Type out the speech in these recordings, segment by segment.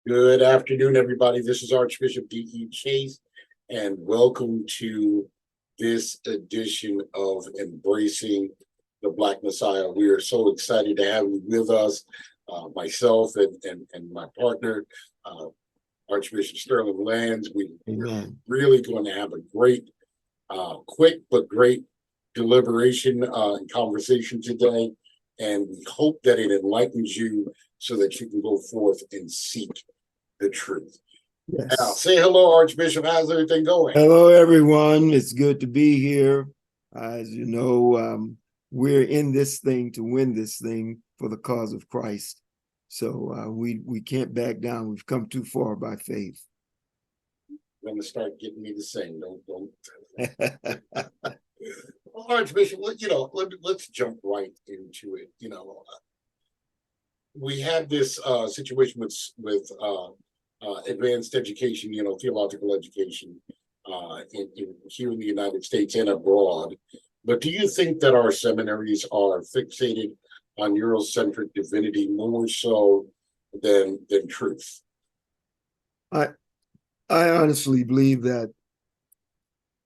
Good afternoon, everybody. This is Archbishop D. Chase, and welcome to this edition of Embracing the Black Messiah. We are so excited to have you with us, myself and my partner, Archbishop Sterling Lands. We're really going to have a great, quick but great deliberation and conversation today, and we hope that it enlightens you so that you can go forth and seek the truth. Yes. Now, say hello, Archbishop. How's everything going? Hello, everyone. It's good to be here. As you know, we're in this thing to win this thing for the cause of Christ. So we can't back down. We've come too far by faith. You're going to start getting me to sing. Don't. Well, Archbishop, let's jump right into it. We had this situation with advanced education, theological education here in the United States and abroad. But do you think that our seminaries are fixated on Eurocentric divinity more so than truth? I honestly believe that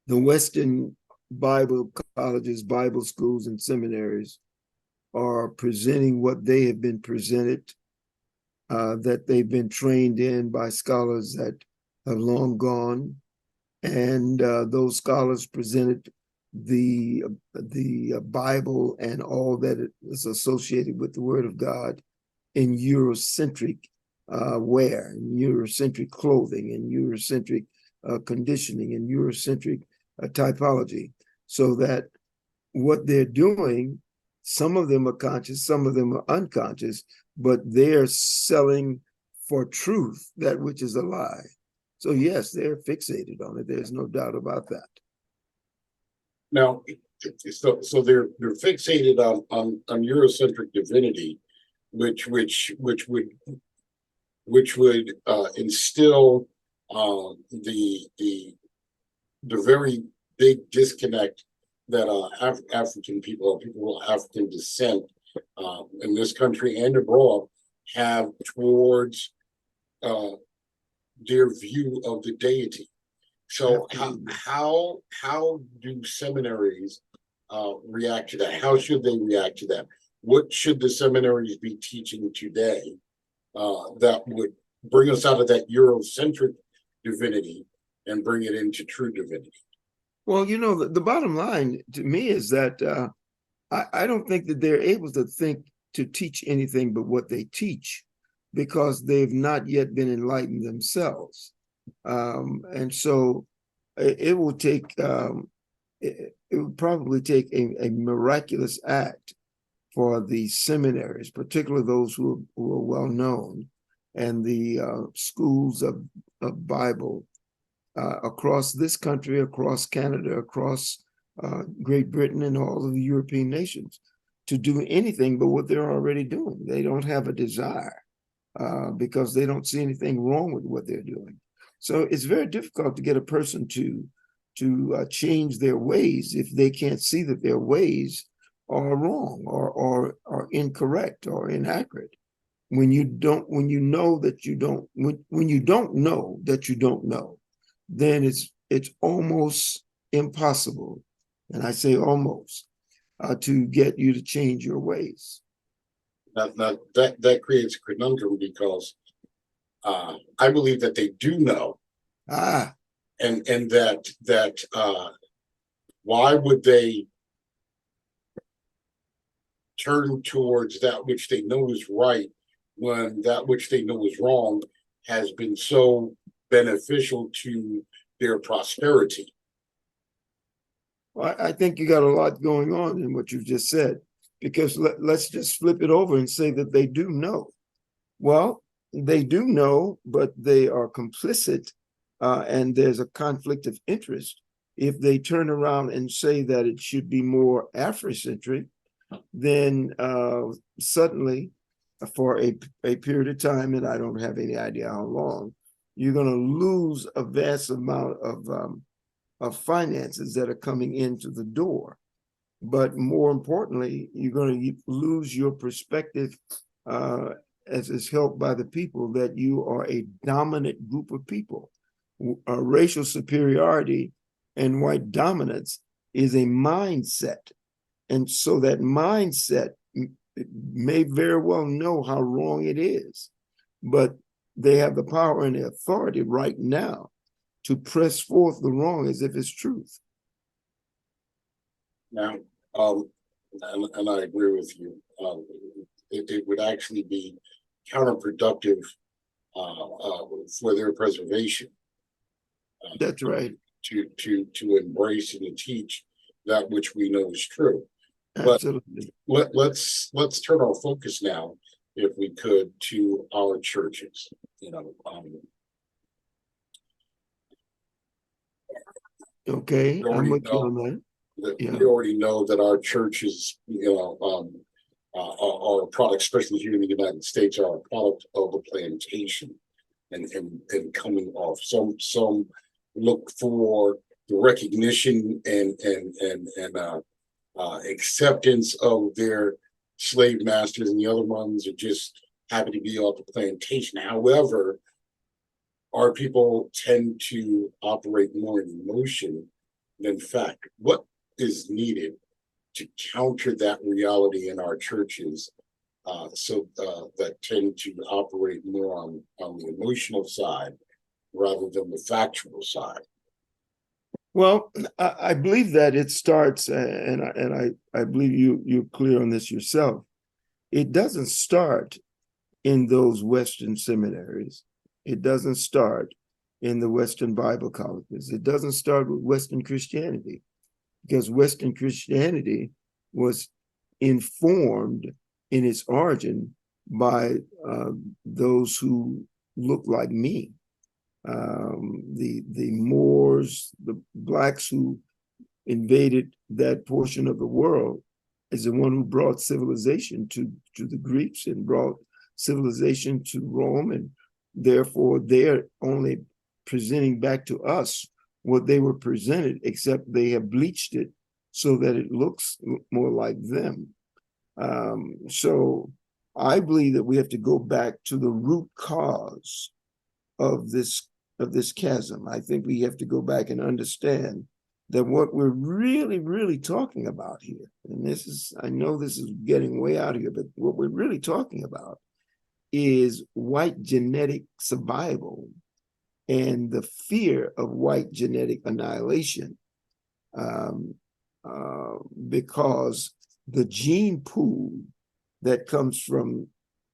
the Western Bible colleges, Bible schools, and seminaries are presenting what they have been presented, that they've been trained in by scholars that have long gone, and those scholars presented the Bible and all that is associated with the Word of God in Eurocentric wear, in Eurocentric clothing, and Eurocentric conditioning, and Eurocentric typology, so that what they're doing, some of them are conscious, some of them are unconscious, but they're selling for truth that which is a lie. So yes, they're fixated on it. There's no doubt about that. Now, so they're fixated on Eurocentric divinity, which would instill the very big disconnect that African people of African descent in this country and abroad have towards their view of the deity. So how do seminaries react to that? How should they react to that? What should the seminaries be teaching today that would bring us out of that Eurocentric divinity and bring it into true divinity? Well, the bottom line to me is that I don't think that they're able to teach anything but what they teach, because they've not yet been enlightened themselves. And so it will probably take a miraculous act for the seminaries, particularly those who are well known, and the schools of Bible across this country, across Canada, across Great Britain, and all of the European nations, to do anything but what they're already doing. They don't have a desire because they don't see anything wrong with what they're doing. So it's very difficult to get a person to change their ways if they can't see that their ways are wrong or incorrect or inaccurate. When you don't know that you don't know that you don't know, then it's almost impossible, and I say almost, to get you to change your ways. Now that creates a conundrum, because I believe that they do know, and that why would they turn towards that which they know is right when that which they know is wrong has been so beneficial to their prosperity? Well, I think you got a lot going on in what you've just said, because let's just flip it over and say that they do know. Well, they do know, but they are complicit, and there's a conflict of interest. If they turn around and say that it should be more Afrocentric, then suddenly, for a period of time, and I don't have any idea how long, you're going to lose a vast amount of finances that are coming into the door. But more importantly, you're going to lose your perspective, as is held by the people, that you are a dominant group of people. Racial superiority and white dominance is a mindset. And so that mindset may very well know how wrong it is, but they have the power and the authority right now to press forth the wrong as if it's truth. Now, and I agree with you. It would actually be counterproductive for their preservation. That's right. To embrace and to teach that which we know is true. Absolutely. But let's turn our focus now, if we could, to our churches. Okay, I'm with you on that. We already know that our churches, are a product, especially here in the United States, are a product of a plantation, and coming off. Some look for the recognition and acceptance of their slave masters, and the other ones are just happy to be off the plantation. However, our people tend to operate more in emotion than fact. What is needed to counter that reality in our churches, that tend to operate more on the emotional side rather than the factual side? Well, I believe that it starts, and I believe you're clear on this yourself. It doesn't start in those Western seminaries. It doesn't start in the Western Bible colleges. It doesn't start with Western Christianity, because Western Christianity was informed in its origin by those who look like me. The Moors, the blacks who invaded that portion of the world, is the one who brought civilization to the Greeks and brought civilization to Rome, and therefore they're only presenting back to us what they were presented, except they have bleached it so that it looks more like them. So I believe that we have to go back to the root cause of this chasm. I think we have to go back and understand that what we're really talking about here, and I know this is getting way out of here, but what we're really talking about is white genetic survival and the fear of white genetic annihilation, because the gene pool that comes from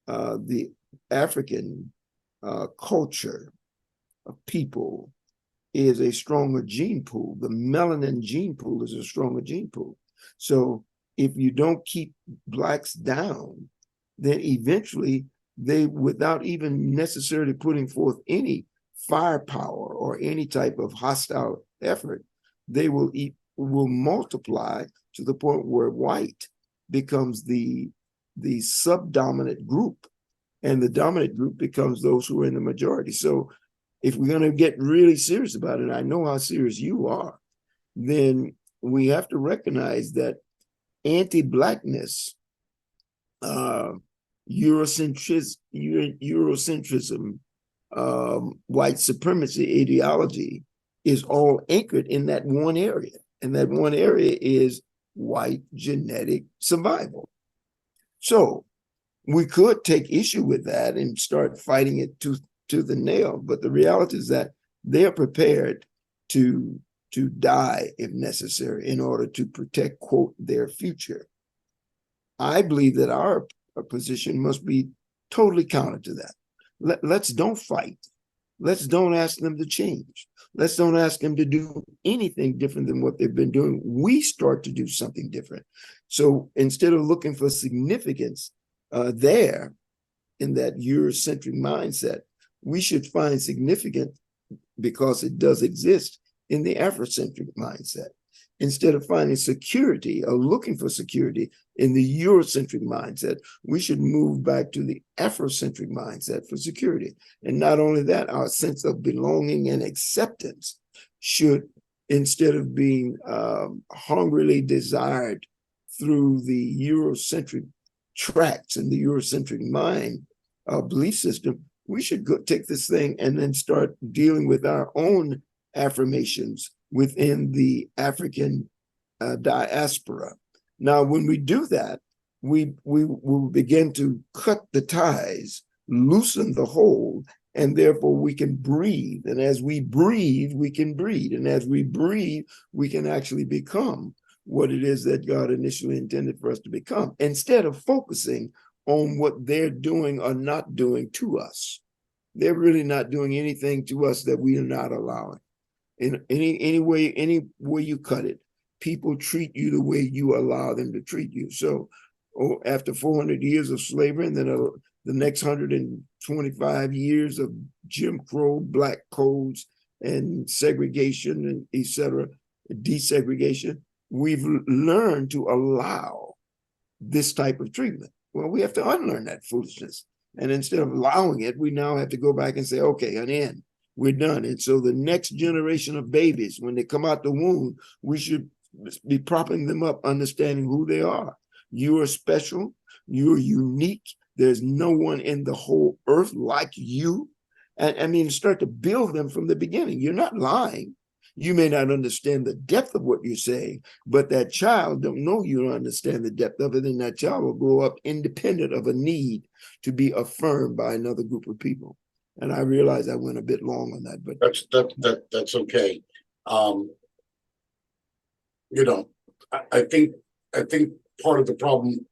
the African culture of people is a stronger gene pool. The melanin gene pool is a stronger gene pool. So if you don't keep blacks down, then eventually they, without even necessarily putting forth any firepower or any type of hostile effort, they will multiply to the point where white becomes the subdominant group, and the dominant group becomes those who are in the majority. So if we're going to get really serious about it, and I know how serious you are, then we have to recognize that anti-blackness, Eurocentrism, white supremacy ideology is all anchored in that one area. And that one area is white genetic survival. So we could take issue with that and start fighting it to the nail. But the reality is that they are prepared to die if necessary in order to protect, quote, their future. I believe that our position must be totally counter to that. Let's don't fight. Let's don't ask them to change. Let's don't ask them to do anything different than what they've been doing. We start to do something different. So instead of looking for significance there, in that Eurocentric mindset, we should find significance, because it does exist, in the Afrocentric mindset. Instead of finding security or looking for security in the Eurocentric mindset, we should move back to the Afrocentric mindset for security. And not only that, our sense of belonging and acceptance should, instead of being hungrily desired through the Eurocentric tracts and the Eurocentric mind belief system, we should take this thing and then start dealing with our own affirmations within the African diaspora. Now, when we do that, we will begin to cut the ties, loosen the hold, and therefore we can breathe. And as we breathe, we can breathe. And as we breathe, we can actually become what it is that God initially intended for us to become, instead of focusing on what they're doing or not doing to us. They're really not doing anything to us that we are not allowing. In any way you cut it, people treat you the way you allow them to treat you. So after 400 years of slavery, and then the next 125 years of Jim Crow, black codes, and segregation, and et cetera, desegregation, we've learned to allow this type of treatment. Well, we have to unlearn that foolishness. And instead of allowing it, we now have to go back and say, okay, an end. We're done. And so the next generation of babies, when they come out the womb, we should be propping them up, understanding who they are. You are special. You're unique. There's no one in the whole earth like you. And I mean, start to build them from the beginning. You're not lying. You may not understand the depth of what you're saying, but that child don't know you don't understand the depth of it, and that child will grow up independent of a need to be affirmed by another group of people. And I realize I went a bit long on that, but that's okay. I think part of the problem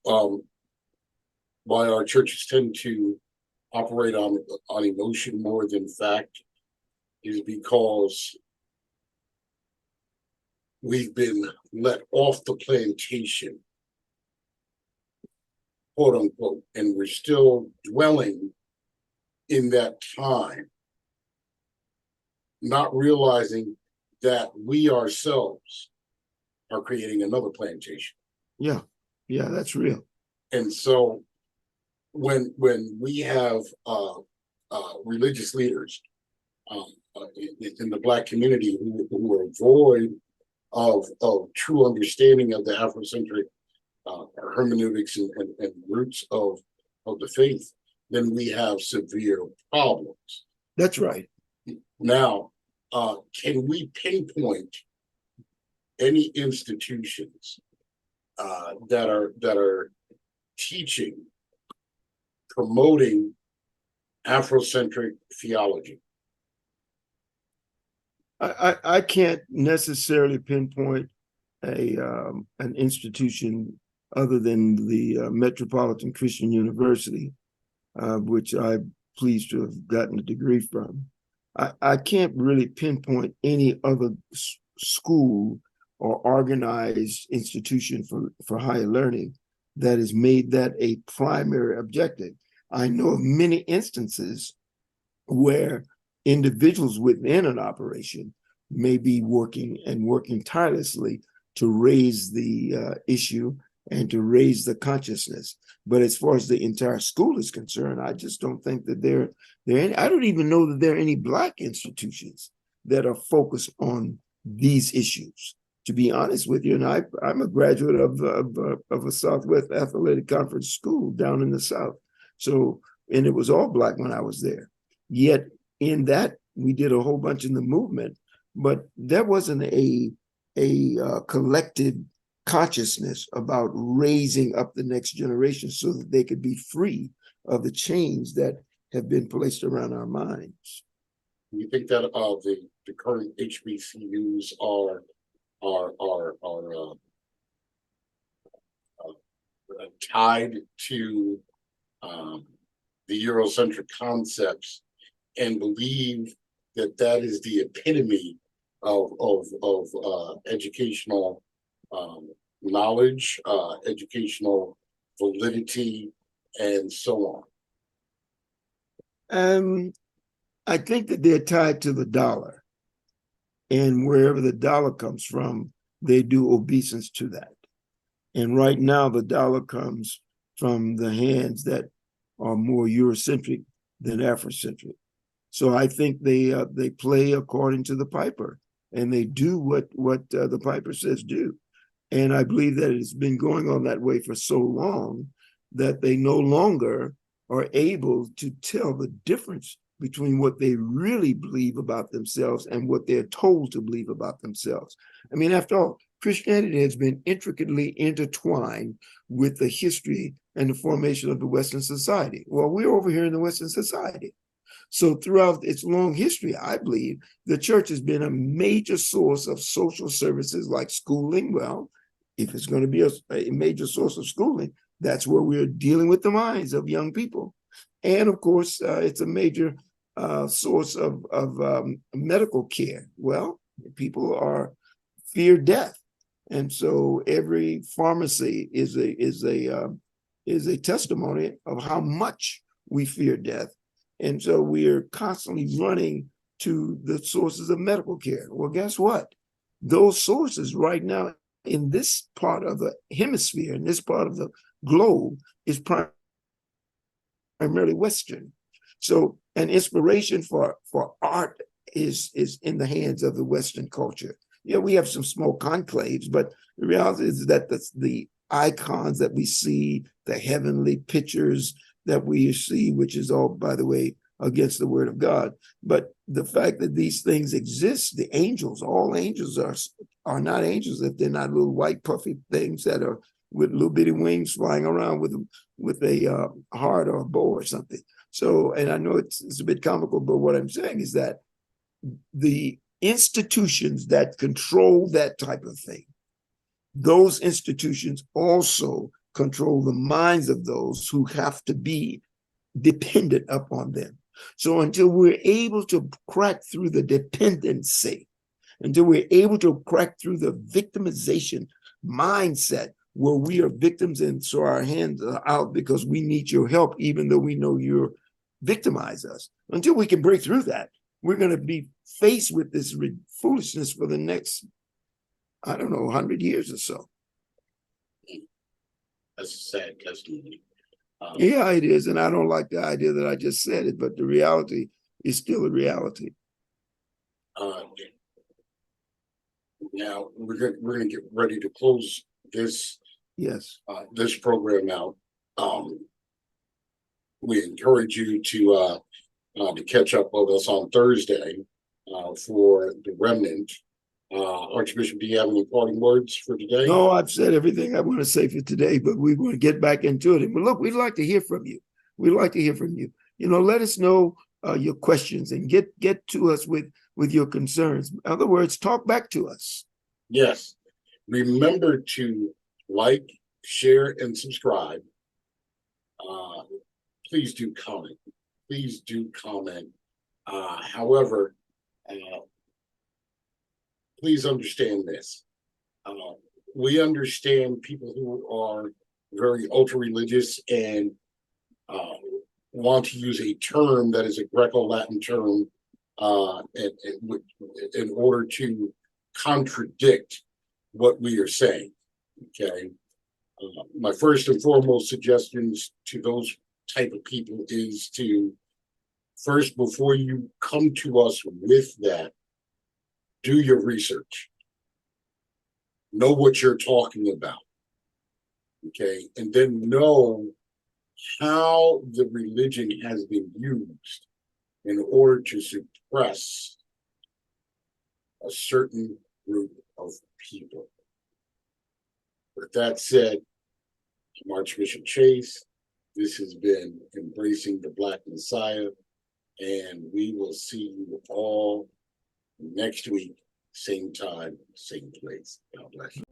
why our churches tend to operate on emotion more than fact is because we've been let off the plantation, quote unquote, and we're still dwelling in that time, not realizing that we ourselves are creating another plantation. Yeah, that's real. And so when we have religious leaders in the Black community who are void of true understanding of the Afrocentric hermeneutics and roots of the faith, then we have severe problems. That's right. Now, can we pinpoint any institutions that are teaching, promoting Afrocentric theology? I can't necessarily pinpoint an institution other than the Metropolitan Christian University, which I'm pleased to have gotten a degree from. I can't really pinpoint any other school or organized institution for higher learning that has made that a primary objective. I know of many instances where individuals within an operation may be working tirelessly to raise the issue and to raise the consciousness. But as far as the entire school is concerned, I just don't think that there are any. I don't even know that there are any Black institutions that are focused on these issues, to be honest with you. And I'm a graduate of a Southwest Athletic Conference school down in the South. So, and it was all Black when I was there. Yet in that, we did a whole bunch in the movement, but there wasn't a collective consciousness about raising up the next generation so that they could be free of the chains that have been placed around our minds. You think that the current HBCUs are tied to the Eurocentric concepts and believe that is the epitome of educational knowledge, educational validity, and so on? I think that they're tied to the dollar, and wherever the dollar comes from, they do obeisance to that. And right now, the dollar comes from the hands that are more Eurocentric than Afrocentric. So I think they play according to the piper, and they do what the piper says do. And I believe that it's been going on that way for so long that they no longer are able to tell the difference between what they really believe about themselves and what they're told to believe about themselves. I mean, after all, Christianity has been intricately intertwined with the history and the formation of the Western society. Well, we're over here in the Western society. So throughout its long history, I believe the church has been a major source of social services like schooling. Well, if it's going to be a major source of schooling, that's where we're dealing with the minds of young people. And of course, it's a major source of medical care. Well, people fear death. And so every pharmacy is a testimony of how much we fear death. And so we are constantly running to the sources of medical care. Well, guess what? Those sources right now in this part of the hemisphere, in this part of the globe, is primarily Western. So an inspiration for art is in the hands of the Western culture. Yeah, we have some small conclaves, but the reality is that the icons that we see, the heavenly pictures that we see, which is all, by the way, against the word of God. But the fact that these things exist, the angels, all angels are not angels if they're not little white puffy things that are with little bitty wings flying around with a heart or a bow or something. So, and I know it's a bit comical, but what I'm saying is that the institutions that control that type of thing, those institutions also control the minds of those who have to be dependent upon them. So until we're able to crack through the dependency, until we're able to crack through the victimization mindset where we are victims and so our hands are out because we need your help, even though we know you're victimize us, until we can break through that, we're going to be faced with this foolishness for the next, I don't know, 100 years or so. That's a sad testimony. Yeah, it is. And I don't like the idea that I just said it, but the reality is still a reality. Now we're going to get ready to close this this program out. We encourage you to catch up with us on Thursday for the remnant. Archbishop, do you have any parting words for today? No, I've said everything I want to say for today, but we want to get back into it. But look, we'd like to hear from you. We'd like to hear from you. You know, let us know your questions and get to us with your concerns. In other words, talk back to us. Yes. Remember to like, share, and subscribe. Please do comment. Please do comment. However, please understand this. We understand people who are very ultra-religious and want to use a term that is a Greco-Latin term in order to contradict what we are saying. Okay. My first and foremost suggestions to those type of people is to first, before you come to us with that, do your research. Know what you're talking about. Okay. And then know how the religion has been used in order to suppress a certain group of people. With that said, I'm Archbishop Chase. This has been Embracing the Black Messiah, and we will see you all next week, same time, same place. God bless you.